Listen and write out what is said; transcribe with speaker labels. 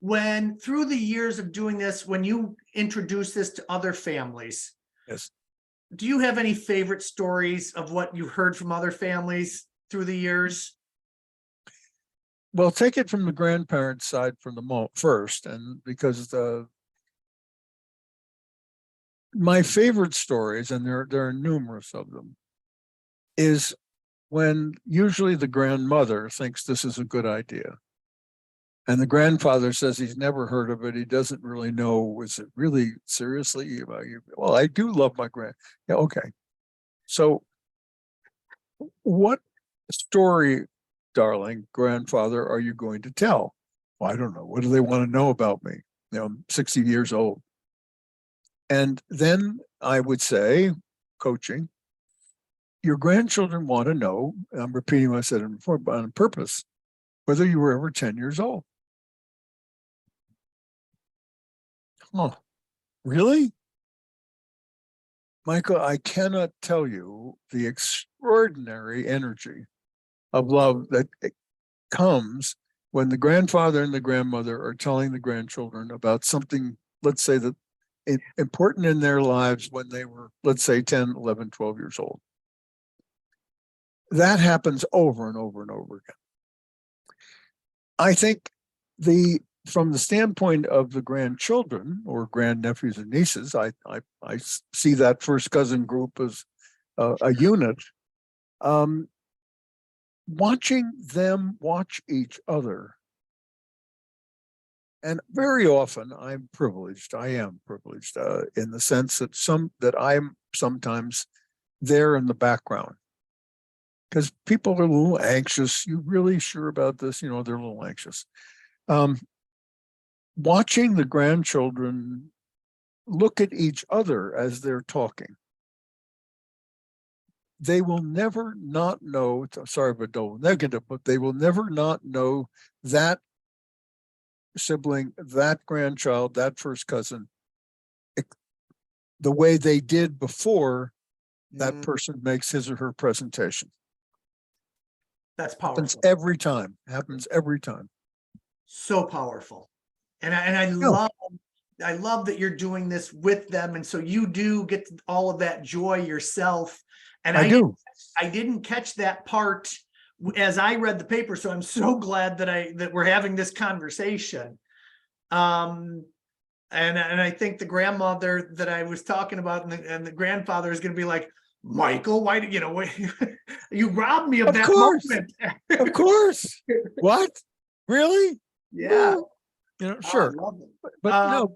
Speaker 1: when through the years of doing this, when you introduce this to other families,
Speaker 2: Yes.
Speaker 1: do you have any favorite stories of what you heard from other families through the years?
Speaker 2: Well, take it from the grandparents' side from the first, and because my favorite stories, and there are numerous of them, is when usually the grandmother thinks this is a good idea. And the grandfather says he's never heard of it. He doesn't really know. Is it really seriously about you? Well, I do love my Yeah, okay. So what story, darling grandfather, are you going to tell? Well, I don't know. What do they want to know about me? I'm 60 years old. And then I would say, coaching, your grandchildren want to know, I'm repeating what I said before, but on purpose, whether you were ever 10 years old. Oh, really? Michael, I cannot tell you the extraordinary energy of love that comes when the grandfather and the grandmother are telling the grandchildren about something, let's say, that important in their lives when they were, let's say, 10, 11, 12 years old. That happens over and over and over again. I think from the standpoint of the grandchildren or grandnephews and nieces, I see that first cousin group as a unit. Watching them watch each other. And very often I am privileged in the sense that I'm sometimes there in the background. Because people are a little anxious. You really sure about this? They're a little anxious. Watching the grandchildren look at each other as they're talking. They will never not know, sorry, but double negative, but they will never not know that sibling, that grandchild, that first cousin, the way they did before that person makes his or her presentation.
Speaker 1: That's powerful.
Speaker 2: Happens every time.
Speaker 1: So powerful. And I love that you're doing this with them. And so you do get all of that joy yourself. And I didn't catch that part as I read the paper. So I'm so glad that we're having this conversation. And I think the grandmother that I was talking about and the grandfather is going to be like, Michael, why did you robbed me of that moment?
Speaker 2: Of course. What? Really?
Speaker 1: Yeah.
Speaker 2: Sure. But no,